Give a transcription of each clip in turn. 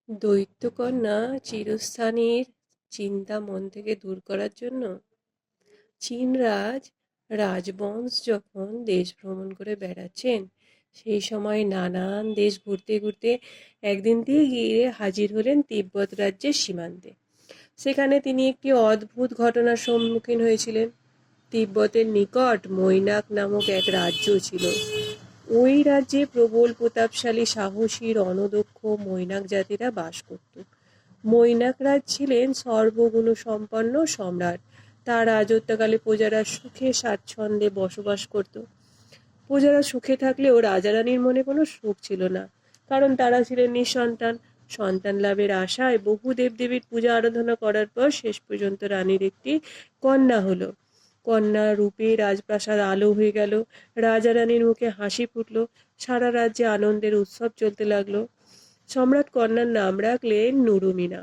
দৈত্যকন্যা চিরস্থায়ীর চিন্তা মন থেকে দূর করার জন্য চীনরাজ রাজবংশ যখন দেশ ভ্রমণ করে বেড়াচ্ছেন, সেই সময় নানান দেশ ঘুরতে ঘুরতে একদিন দিয়ে গিয়ে হাজির হলেন তিব্বত রাজ্যের সীমান্তে। সেখানে তিনি একটি অদ্ভুত ঘটনার সম্মুখীন হয়েছিলেন। তিব্বতের নিকট মৈনাক নামক এক রাজ্য ছিল। ওই রাজ্যে প্রবল প্রতাপশালী সাহসী রণদক্ষ মৈনাক জাতিরা বাস করত। মৈনাক রাজ ছিলেন সর্বগুণসম্পন্ন সম্রাট। তার রাজত্বকালে প্রজারা সুখে স্বাচ্ছন্দ্যে বসবাস করত। প্রজারা সুখে থাকলেও রাজারানীর মনে কোনো সুখ ছিল না, কারণ তারা ছিলেন নিঃসন্তান। সন্তান লাভের আশায় বহু দেবদেবীর পূজা আরাধনা করার পর শেষ পর্যন্ত রানীর একটি কন্যা হলো। কন্যা রূপে রাজপ্রাসাদ আলো হয়ে গেল। রাজা রানীর মুখে হাসি ফুটল। সারা রাজ্যে আনন্দের উৎসব চলতে লাগলো। সম্রাট কন্যার নাম রাখলেন নুরুমিনা।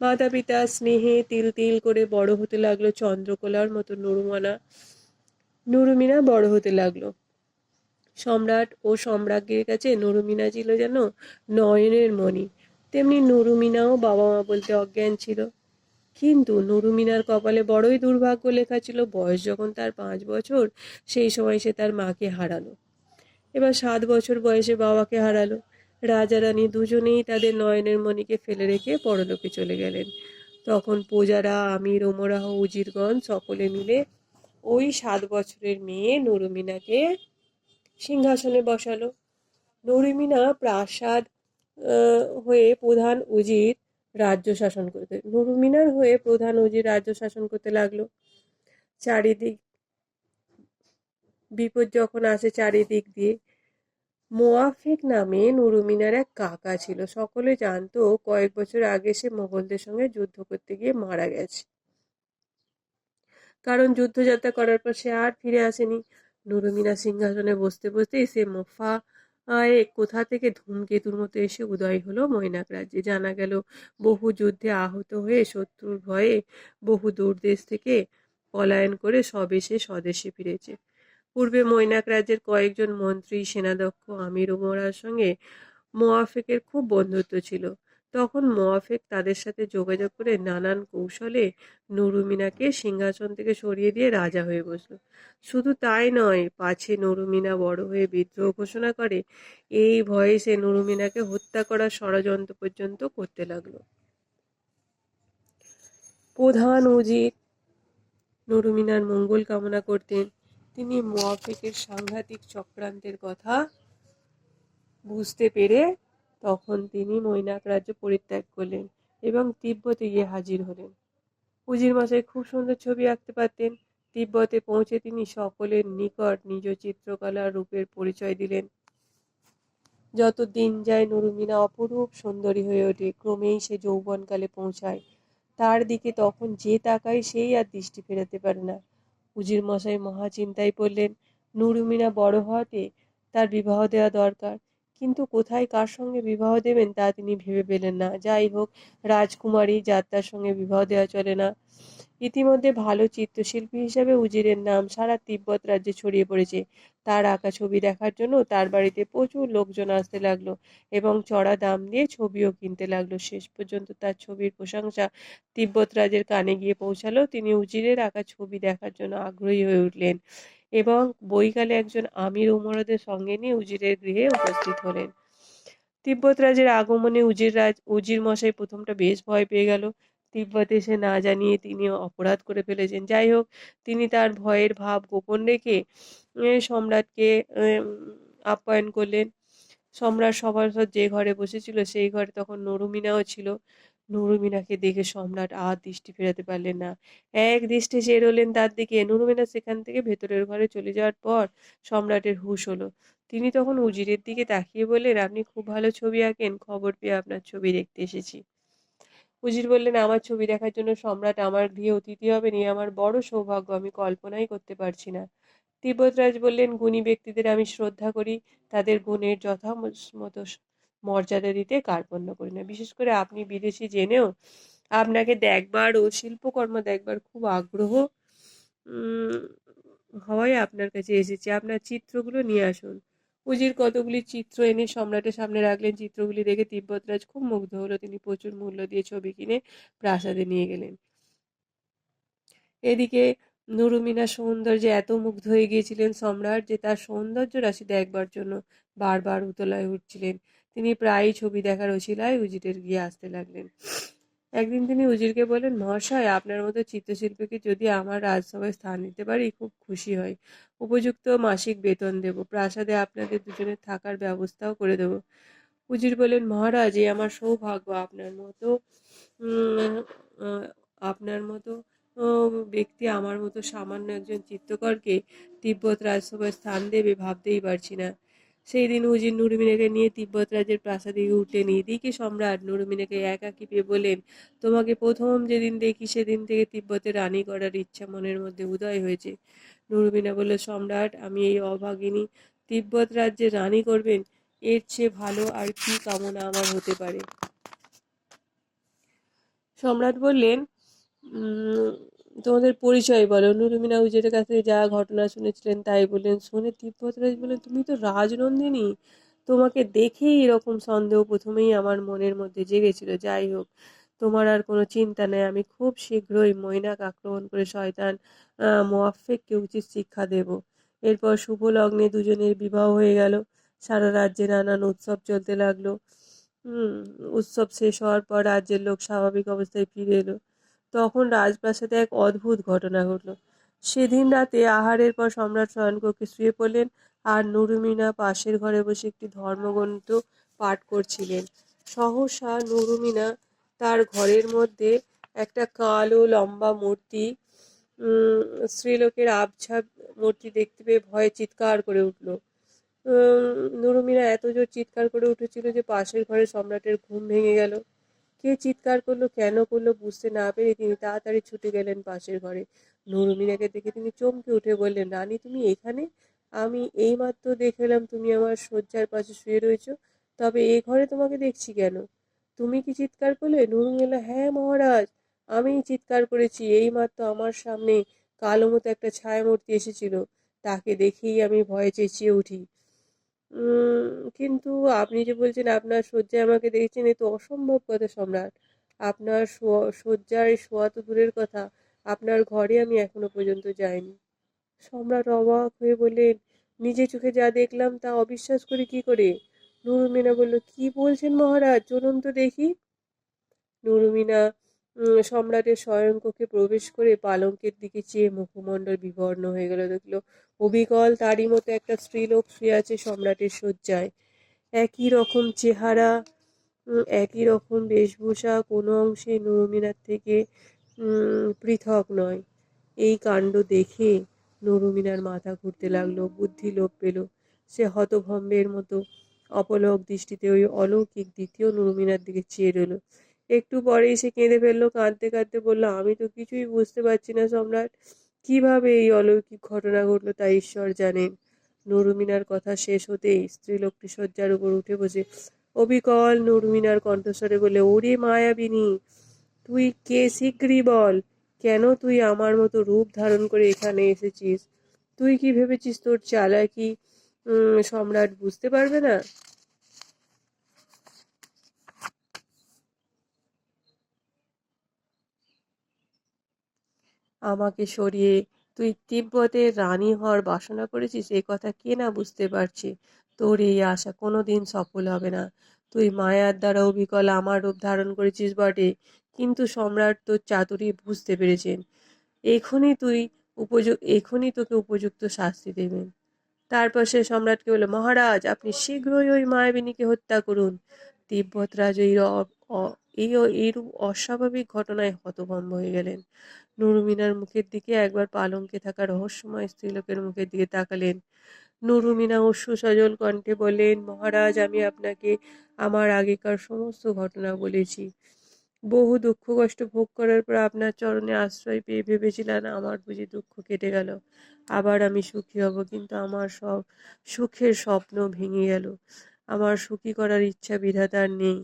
মাতা পিতা স্নেহে তিল তিল করে বড় হতে লাগলো। চন্দ্রকলার মতো নুরুমিনা বড় হতে লাগলো। সম্রাট ও সম্রাজ্ঞীর কাছে নুরুমিনা ছিল যেন নয়নের মণি। তেমনি নুরুমিনাও বাবা মা বলতে অজ্ঞান ছিল। কিন্তু নুরুমিনার কপালে বড়ই দুর্ভাগ্য লেখা ছিল। বয়স যখন তার 5 বছর, সেই সময় সে তার মাকে হারালো। এবার 7 বছর বয়সে বাবাকে হারালো। রাজা রানী দুজনেই তাদের নয়নের মণিকে ফেলে রেখে পরলোকে চলে গেলেন। তখন প্রজারা, আমির ওমরাহ উজিরগণ সকলে মিলে ওই 7 বছরের মেয়ে নুরুমিনাকে সিংহাসনে বসালো। নুরুমিনা প্রাসাদ হয়ে প্রধান উজির রাজ্য শাসন করতে নুরুমিনার হয়ে প্রধান উজির রাজ্য শাসন করতে লাগলো। চারিদিক বিপদ যখন আসে চারিদিক দিয়ে, মোয়াফেক নামে নুরুমিনার এক কাকা ছিল। সকলে জানতো কয়েক বছর আগে সে মোগলদের সঙ্গে যুদ্ধ করতে গিয়ে মারা গেছে। কারণ যুদ্ধযাত্রা করার পর সে আর ফিরে আসেনি। নুরুমিনা সিংহাসনে বসতে বসতেই সে মোফা কোথা থেকে ধূমকেতুর মতো এসে উদয় হলো মৈনাক রাজ্যে। জানা গেল বহু যুদ্ধে আহত হয়ে শত্রুর ভয়ে বহু দূর দেশ থেকে পলায়ন করে সবে সে স্বদেশে ফিরেছে। পূর্বে মৈনাক রাজ্যের কয়েকজন মন্ত্রী, সেনাধ্যক্ষ, আমির উমরার সঙ্গে মোয়াফেকের খুব বন্ধুত্ব ছিল। তখন মোয়াফেক তাদের সাথে যোগাযোগ করে নানান কৌশলে নুরুমিনাকে সিংহাসন থেকে সরিয়ে দিয়ে রাজা হয়ে বসল। শুধু তাই নয়, পাছে নুরুমিনা বড় হয়ে বিদ্রোহ ঘোষণা করে, এই ভয়ে সে নুরুমিনাকে হত্যা করার ষড়যন্ত্র পর্যন্ত করতে লাগলো। প্রধান উজির নুরুমিনার মঙ্গল কামনা করতেন। তিনি মোয়াফেকের সাংঘাতিক চক্রান্তের কথা বুঝতে পেরে তখন তিনি মৈনাক রাজ্য পরিত্যাগ করলেন এবং তিব্বতে গিয়ে হাজির হলেন। উজির মশাই খুব সুন্দর ছবি আঁকতে পারতেন। তিব্বতে পৌঁছে তিনি সকলের নিকট নিজ চিত্রকলার রূপের পরিচয় দিলেন। যত দিন যায় নুরুমিনা অপরূপ সুন্দরী হয়ে ওঠে। ক্রমেই সে যৌবনকালে পৌঁছায়। তার দিকে তখন যে তাকায় সেই আর দৃষ্টি ফেরাতে পারে না। উজির মশাই মহা চিন্তায় পড়লেন। নুরুমিনা বড় হওয়াতে তার বিবাহ দেওয়া দরকার, কিন্তু কোথায় কার সঙ্গে বিবাহ দেবেন তা তিনি ভেবে পেলেন না। যাই হোক, রাজকুমারী যাত্রার সঙ্গে বিবাহ দেওয়া চলে না। ইতিমধ্যে ভালো চিত্রশিল্পী হিসাবে উজিরের নাম সারা তিব্বত রাজ্যে ছড়িয়ে পড়েছে। তার আঁকা ছবি দেখার জন্য তার বাড়িতে প্রচুর লোকজন আসতে লাগলো এবং চড়া দাম দিয়ে ছবিও কিনতে লাগলো। শেষ পর্যন্ত তার ছবির প্রশংসা তিব্বত রাজের কানে গিয়ে পৌঁছালো। তিনি উজিরের আঁকা ছবি দেখার জন্য আগ্রহী হয়ে উঠলেন এবং বৈকালে একজন আমির উমরাদের সঙ্গে নিয়ে উজিরের গৃহে উপস্থিত হলেন। তিব্বত রাজের আগমনে উজির মশাই প্রথমটা বেশ ভয় পেয়ে গেল। তিব্বতে এসে না জানিয়ে তিনি অপরাধ করে ফেলেছেন। যাই হোক, তিনি তার ভয়ের ভাব গোপন রেখে সম্রাটকে আপ্যায়ন করলেন। সম্রাট সভাসদ যে ঘরে বসেছিল সেই ঘরে তখন নুরুমিনাও ছিল। নুরুমিনাকে দেখে সম্রাট আর দৃষ্টি ফেরাতে পারলেন না। এক দৃষ্টে চেয়ে রইলেন তার দিকে। নুরুমিনা সেখান থেকে ভেতরের ঘরে চলে যাওয়ার পর সম্রাটের হুঁশ হলো। তিনি তখন উজিরের দিকে তাকিয়ে বললেন, আপনি খুব ভালো ছবি আঁকেন, খবর পেয়ে আপনার ছবি দেখতে এসেছি। উজির বললেন, আমার ছবি দেখার জন্য সম্রাট আমার গৃহে অতিথি হবেন, এ আমার বড় সৌভাগ্য, আমি কল্পনাই করতে পারছি না। তিব্বতরাজ বললেন, গুণী ব্যক্তিদের আমি শ্রদ্ধা করি, তাদের গুণের যথামতো মর্যাদা দিতে কার্পণ্য করি না। বিশেষ করে আপনি বিদেশি জেনেও আপনাকে দেখবার ও শিল্পকর্ম দেখবার খুব আগ্রহ হওয়ায় আপনার কাছে এসেছি। আপনার চিত্রগুলো নিয়ে আসুন। উজির কতগুলি চিত্র এনে সম্রাটের সামনে রাখলেন। চিত্রগুলি দেখে তিব্বতরাজ খুব মুগ্ধ হলো। তিনি প্রচুর মূল্য দিয়ে ছবি কিনে প্রাসাদে নিয়ে গেলেন। এদিকে নুরুমিনার সৌন্দর্যে এত মুগ্ধ হয়ে গিয়েছিলেন সম্রাট যে তার সৌন্দর্য রাশি দেখবার জন্য বারবার উতলায় উঠছিলেন। তিনি প্রায়ই ছবি দেখার অছিলায় উজিরের গিয়ে আসতে লাগলেন। একদিন তিনি উজিরকে বললেন, মহাশয়, আপনার মতো চিত্রশিল্পীকে যদি আমার রাজসভায় স্থান দিতে পারি খুব খুশি হই। উপযুক্ত মাসিক বেতন দেব, প্রাসাদে আপনাদের দুজনের থাকার ব্যবস্থাও করে দেব। উজির বললেন, মহারাজ, এ আমার সৌভাগ্য। উম, আহ, আপনার মতো ব্যক্তি আমার মতো সামান্য একজন চিত্রকরকে তিব্বত রাজসভায় স্থান দেবে ভাবতেই পারছি না। সেই দিন উজির নুরমিনাকে নিয়ে তিব্বত রাজের প্রাসাদে উঠলেন। এদিকে সম্রাট নুরমিনাকে একাকী পেয়ে বলেন, তোমাকে প্রথম যেদিন দেখি সেদিন থেকে তিব্বতের রানী করার ইচ্ছা মনের মধ্যে উদয় হয়েছে। নুরমিনা বলল, সম্রাট, আমি এই অভাগিনী তিব্বত রাজ্যের রানী করবেন, এর চেয়ে ভালো আর কি কামনা আমার হতে পারে। সম্রাট বললেন, তোমাদের পরিচয় বলো। নুরমিনা উজিরের কাছ থেকে যা ঘটনা শুনেছিলেন তাই বললেন। শুনে তিব্বতরাজ বললেন, তুমি তো রাজনন্দিনী, তোমাকে দেখেই এরকম সন্দেহ প্রথমেই আমার মনের মধ্যে জেগেছিল। যাই হোক, তোমার আর কোনো চিন্তা নেই, আমি খুব শীঘ্রই মৈনাক আক্রমণ করে শয়তান মোয়াফফেককে উচিত শিক্ষা দেব। এরপর শুভ লগ্নে দুজনের বিবাহ হয়ে গেল। সারা রাজ্যে নানান উৎসব চলতে লাগলো। হুম উৎসব শেষ হওয়ার পর রাজ্যের লোক স্বাভাবিক অবস্থায় ফিরে এলো। তখন রাজপ্রাসাদে এক অদ্ভুত ঘটনা ঘটল। সেদিন রাতে আহারের পর সম্রাট শয়নকক্ষে শুয়ে পড়লেন, আর নুরুমিনা পাশের ঘরে বসে একটি ধর্মগ্রন্থ পাঠ করছিলেন। সহসা নুরুমিনা তার ঘরের মধ্যে একটা কালো লম্বা মূর্তি, উম স্ত্রীলোকের আবছা মূর্তি দেখতে পেয়ে ভয়ে চিৎকার করে উঠল। নুরুমিনা এত জোর চিৎকার করে উঠেছিল যে পাশের ঘরে সম্রাটের ঘুম ভেঙে গেল। কে চিৎকার করলো, কেন করলো বুঝতে না পেরে তিনি তাড়াতাড়ি ছুটে গেলেন পাশের ঘরে। নুরুমিনাকে দেখে তিনি চমকে উঠে বললেন, রানী, তুমি এখানে? আমি এইমাত্র দেখলাম তুমি আমার শয্যার পাশে শুয়ে রয়েছো, তবে এ ঘরে তোমাকে দেখছি কেন? তুমি কি চিৎকার করলে? নুরুমিনা, হ্যাঁ মহারাজ, আমিই চিৎকার করেছি। এইমাত্র আমার সামনে কালো মতো একটা ছায়ামূর্তি এসেছিল, তাকে দেখেই আমি ভয়ে চেঁচিয়ে উঠি। কিন্তু আপনি যে বলছেন আপনার শয্যায় আমাকে দেখেছেন, এ তো অসম্ভব কথা সম্রাট। আপনার শয্যায় শোয়া তো দূরের কথা, আপনার ঘরে আমি এখনো পর্যন্ত যাইনি। সম্রাট অবাক হয়ে বললেন, নিজে চোখে যা দেখলাম তা অবিশ্বাস করি কি করে? নুরুমিনা বলল, কি বলছেন মহারাজ, চলুন তো দেখি। নুরমিনা সম্রাটের শয়নকক্ষে প্রবেশ করে পালঙ্কের দিকে চেয়ে মুখমণ্ডল বিবর্ণ হয়ে গেল। দেখলো অবিকল তারই মতো একটা স্ত্রীলোক শুয়ে আছে সম্রাটের শয্যায়। একই রকম চেহারা, একই রকম বেশভূষা, কোনো অংশে নুরমিনার থেকে পৃথক নয়। এই কাণ্ড দেখে নুরমিনার মাথা ঘুরতে লাগলো, বুদ্ধি লোপ পেল। সে হতভম্বের মতো অপলক দৃষ্টিতে ওই অলৌকিক দ্বিতীয় নুরমিনার দিকে চেয়ে রইল। একটু পরেই সে কেঁদে ফেললো, কাঁদতে কাঁদতে বলল, আমি তো কিছুই বুঝতে পারছি না সম্রাট, কিভাবে এই অলৌকিক ঘটনা ঘটলো তা ঈশ্বর জানেন। নুরমিনার কথা শেষ হতেই স্ত্রীলোকটি শয্যার উপর উঠে বসে অবিকল নুরমিনার কণ্ঠস্বরে বলে, ওরে মায়াবিনী, তুই কে, শীঘ্রই বল, কেন তুই আমার মতো রূপ ধারণ করে এখানে এসেছিস? তুই কি ভেবেছিস তোর চালাকি সম্রাট বুঝতে পারবে না? আমাকে সরিয়ে তুই তিব্বতের রানী হওয়ার বাসনা করেছিস, এ কথা কে না বুঝতে পারছে। তোর এই আশা কোনোদিন সফল হবে না। তুই মায়ার দ্বারা অবিকল আমার রূপ ধারণ করেছিস বটে, কিন্তু সম্রাট তোর চাতুরি বুঝতে পেরেছেন। এখনই তোকে উপযুক্ত শাস্তি দেবেন। তারপর সে সম্রাটকে বলল, মহারাজ, আপনি শীঘ্রই ওই মায়াবিনীকে হত্যা করুন। তিব্বতরাজ এইরূপ অস্বাভাবিক ঘটনায় হতভম্ব হয়ে গেলেন। নুরুমিনার মুখের দিকে একবার পালঙ্কে থাকা রহস্যময় স্ত্রীলোকের মুখের দিকে তাকালেন। নুরুমিনা অশ্রু সজল কণ্ঠে বললেন, মহারাজ, আমি আপনাকে আমার আগেকার সমস্ত ঘটনা বলেছি। বহু দুঃখ কষ্ট ভোগ করার পর আপনার চরণে আশ্রয় পেয়ে ভেবেছিলাম আমার বুঝি দুঃখ কেটে গেল, আবার আমি সুখী হব, কিন্তু আমার সব সুখের স্বপ্ন ভেঙে গেল। আমার সুখী করার ইচ্ছা বিধাতার নেই।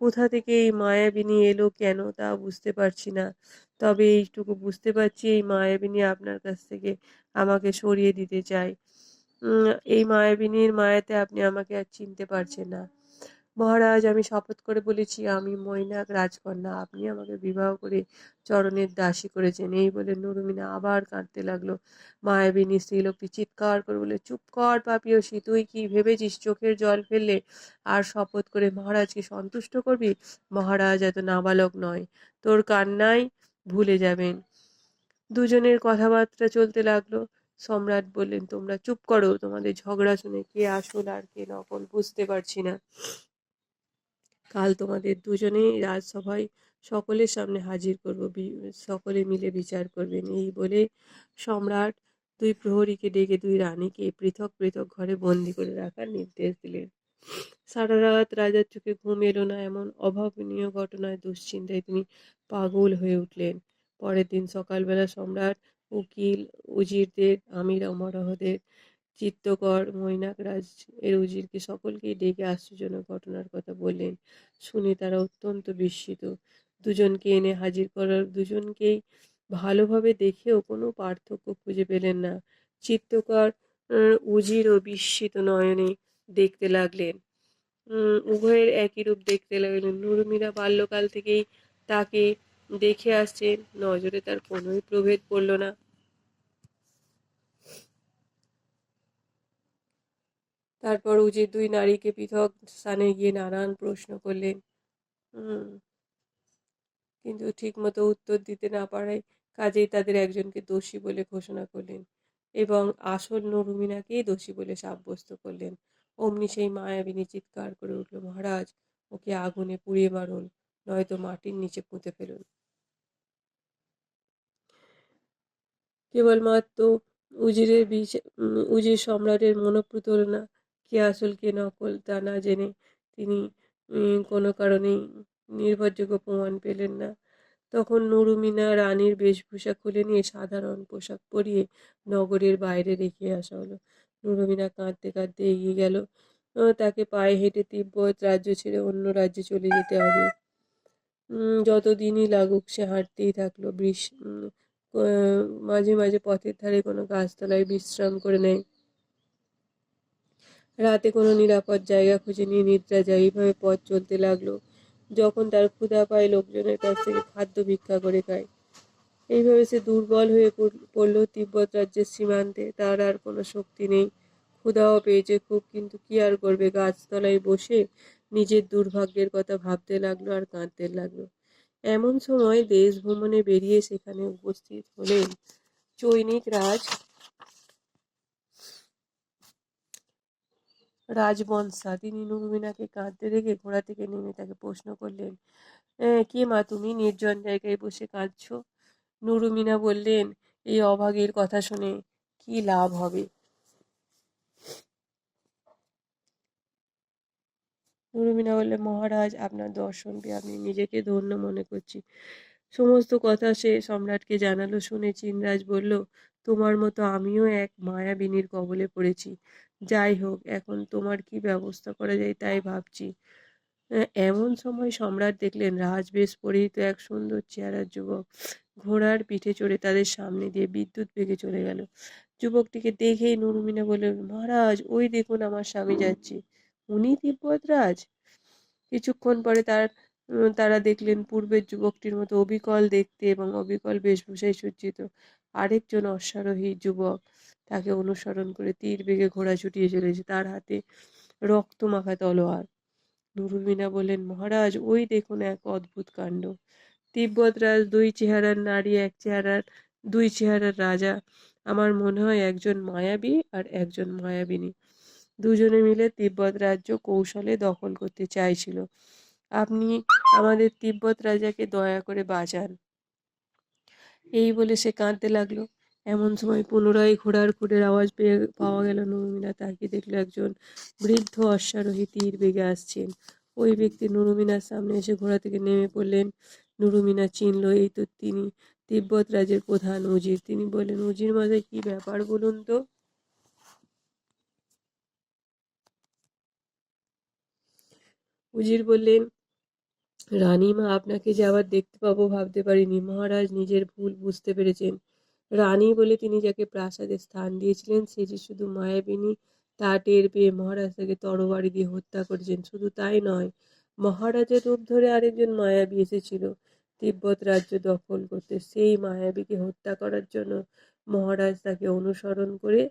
কোথা থেকে এই মায়াবিনী এলো কেন তা বুঝতে পারছি না, তবে এইটুকু বুঝতে পারছি এই মায়াবিনী আপনার কাছ থেকে আমাকে সরিয়ে দিতে চায়। এই মায়াবিনীর মায়াতে আপনি আমাকে আর চিনতে পারছেন না। মহারাজ, আমি শপথ করে বলেছি আমি মৈনাক রাজকন্যা, আপনি আমাকে বিবাহ করে চরণের দাসী করেছেন। এই বলে নুরুমিনা আবার কাঁদতে লাগলো। মায়াবিনী স্ত্রীলোকটি চিৎকার করে বলে, চুপ কর পাপিয়সী, তুই কি ভেবেছিস চোখের জল ফেললে আর শপথ করে মহারাজকে সন্তুষ্ট করবি? মহারাজ এত নাবালক নয়, তোর কান্নাই ভুলে যাবেন। দুজনের কথাবার্তা চলতে লাগলো। সম্রাট বললেন, তোমরা চুপ করো, তোমাদের ঝগড়া শুনে কে আসল আর কে নকল বুঝতে পারছি না। কাল তোমাদের দুজনেই রাজসভায় সকলের সামনে হাজির করব, সকলে মিলে বিচার করবেন। এই বলে সম্রাট দুই প্রহরীকে ডেকে দুই রানীকে পৃথক পৃথক ঘরে বন্দি করে রাখার নির্দেশ দিলেন। সারা রাত রাজার চোখে ঘুম এলো না। এমন অভাবনীয় ঘটনায় দুশ্চিন্তায় তিনি পাগল হয়ে উঠলেন। পরের দিন সকালবেলা সম্রাট উকিল উজিরদের আমির অমরহদের চিত্তকর মৈনাকরাজ এর উজিরকে সকলকেই ডেকে আশ্চর্যজনক ঘটনার কথা বললেন। শুনে তারা অত্যন্ত বিস্মিত। দুজনকে এনে হাজির করার দুজনকেই ভালোভাবে দেখেও কোনো পার্থক্য খুঁজে পেলেন না। চিত্তকর উজির ও বিস্মিত নয়নে দেখতে লাগলেন। উভয়ের একই রূপ দেখতে লাগলেন। নুরমিনা বাল্যকাল থেকেই তাকে দেখে আসছেন, নজরে তার কোনোই প্রভেদ পড়ল না। তারপর উজির দুই নারীকে পৃথক স্থানে গিয়ে নানান প্রশ্ন করলেন, কিন্তু ঠিকমতো উত্তর দিতে না পারায় কাজেই তাদের একজনকে দোষী বলে ঘোষণা করলেন এবং আসল নুরমিনাকেই দোষী বলে সাব্যস্ত করলেন। অমনি সেই মায়াবিনী চিৎকার করে উঠল, মহারাজ, ওকে আগুনে পুড়িয়ে মারুন, নয়তো মাটির নিচে পুঁতে ফেলুন। কেবলমাত্র উজির সম্রাটের মনোপ্রুত হল না, কে আসল কে নকল তা না জেনে তিনি কোনো কারণেই নির্ভরযোগ্য প্রমাণ পেলেন না। তখন নুরুমিনা রানীর বেশভূষা খুলে নিয়ে সাধারণ পোশাক পরিয়ে নগরের বাইরে রেখে আসা হলো। নুরুমিনা কাঁদতে কাঁদতে এগিয়ে গেল। তাকে পায়ে হেঁটে তিব্বত রাজ্য ছেড়ে অন্য রাজ্যে চলে যেতে হবে। যতদিনই লাগুক সে হাঁটতেই থাকলো। মাঝে মাঝে পথের ধারে কোনো গাছতলায় বিশ্রাম করে নেয়। রাতে কোনো নিরাপদ জায়গা খুঁজে নিয়ে নিদ্রা যায়। এইভাবে পথ চলতে লাগলো। যখন তার ক্ষুধা পায় লোকজনের কাছ থেকে খাদ্য ভিক্ষা করে খায়। এইভাবে সে দুর্বল হয়ে পড়ল। তিব্বত রাজ্যের সীমান্তে তার আর কোনো শক্তি নেই। ক্ষুধাও পেয়েছে খুব, কিন্তু কি আর করবে? গাছতলায় বসে নিজের দুর্ভাগ্যের কথা ভাবতে লাগলো আর কাঁদতে লাগলো। এমন সময় দেশ ভ্রমণে বেরিয়ে সেখানে উপস্থিত হলেন চৈনিক রাজবংশা। তিনি নুরমিনাকে কাঁদতে দেখে ঘোড়া থেকে নেমে তাকে প্রশ্ন করলেন, কে মা তুমি, নির্জন জায়গায় বসে কাঁদছো? নুরুমিনা বললেন, এই অভাগীর কথা শুনে কি লাভ হবে? নুরুমিনা বললেন, মহারাজ, আপনার দর্শন পেয়ে আমি নিজেকে ধন্য মনে করছি। সমস্ত কথা সে সম্রাটকে জানালো। শুনে চিনরাজ বলল, তোমার মতো আমিও এক মায়াবিনীর কবলে পড়েছি। যাই হোক, এখন তোমার কি ব্যবস্থা করা যায় তাই ভাবছি। এমন সময় সম্রাট দেখলেন রাজবেশ পরিহিত এক সুন্দর চেহারার যুবক ঘোড়ার পিঠে চড়ে তাদের সামনে দিয়ে বিদ্যুৎ বেগে চলে গেল। যুবকটিকে দেখেই নুরমিনা বললেন, মহারাজ, ওই দেখুন আমার স্বামী যাচ্ছে। উনি তিব্বতরাজ? কিছুক্ষণ পরে তারা দেখলেন পূর্বের যুবকটির মতো অবিকল দেখতে এবং অবিকল বেশভূষায় সজ্জিত আরেকজন অশ্বারোহী যুবক তাকে অনুসরণ করে তীর বেগে ঘোড়া ছুটিয়ে চলেছে, তার হাতে রক্তমাখা তলোয়ার। নুরুমিনা বললেন, মহারাজ, ওই দেখুন এক অদ্ভুত কাণ্ড। তিব্বতরাজ দুই চেহারার নারী, দুই চেহারার রাজা। আমার মনে হয় একজন মায়াবী আর একজন মায়াবিনী। দুজনে মিলে তিব্বত রাজ্য কৌশলে দখল করতে চাইছিল। আপনি আমাদের তিব্বত রাজাকে দয়া করে বাঁচান। এই বলে সে কাঁদতে লাগলো। এমন সময় পুনরায় ঘোড়ার খুঁড়ের আওয়াজ পাওয়া গেল। নুরুমিনা তাকিয়ে দেখলো একজন বৃদ্ধ অশ্বারোহী তীর বেগে আসছেন। ওই ব্যক্তি নুরুমিনার সামনে এসে ঘোড়া থেকে নেমে পড়লেন। নুরুমিনা চিনল, এই তো তিনি তিব্বত রাজের প্রধান উজির। তিনি বললেন, উজির মশাই, কি ব্যাপার বলুন তো? উজির বললেন, রানীমা, আপনাকে যে আবার দেখতে পাবো ভাবতে পারিনি। মহারাজ নিজের ভুল বুঝতে পেরেছেন। রানী বলে তিনি যাকে প্রাসাদে স্থান দিয়েছিলেন সে যে শুধু মায়াবিনী তা টের পেয়ে মহারাজ তাকে তরবারি দিয়ে হত্যা করেছেন। শুধু তাই নয়, মহারাজের রূপ ধরে আরেকজন মায়াবী এসেছিল তিব্বত রাজ্য দখল করতে। সেই মায়াবীকে হত্যা করার জন্য মহারাজ তাকে অনুসরণ করে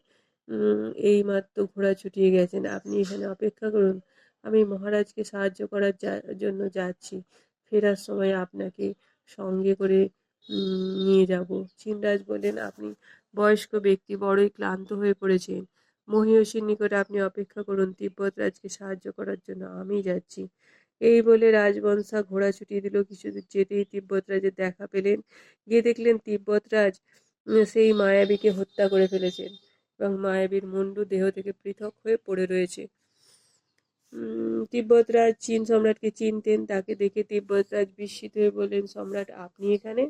এইমাত্র ঘোড়া ছুটিয়ে গেছেন। আপনি এখানে অপেক্ষা করুন, আমি মহারাজকে সাহায্য করার জন্য যাচ্ছি। ফেরার সময় আপনাকে সঙ্গে করে নিয়ে যাব। চিনরাজ বললেন, আপনি বয়স্ক ব্যক্তি, বড়ই ক্লান্ত হয়ে পড়েছেন। মহিষীর নিকটে আপনি অপেক্ষা করুন, তিব্বত রাজকে সাহায্য করার জন্য আমি যাচ্ছি। এই বলে রাজবংশা ঘোড়া ছুটিয়ে দিল। কিছুদূর যেতেই তিব্বত রাজের দেখা পেলেন। গিয়ে দেখলেন তিব্বত রাজ সেই মায়াবীকে হত্যা করে ফেলেছেন এবং মায়াবীর মুন্ডু দেহ থেকে পৃথক হয়ে পড়ে রয়েছে। তিব্বতরাজ চীন সম্রাটকে চিনতেন। তাকে দেখে তিব্বতরাজ বিস্মিত হয়ে বললেন, সম্রাট আপনি এখানে?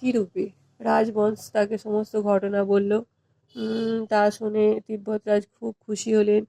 কি রূপে? রাজবংশ তাকে সমস্ত ঘটনা বলল। তা শুনে তিব্বতরাজ খুব খুশি হলেন।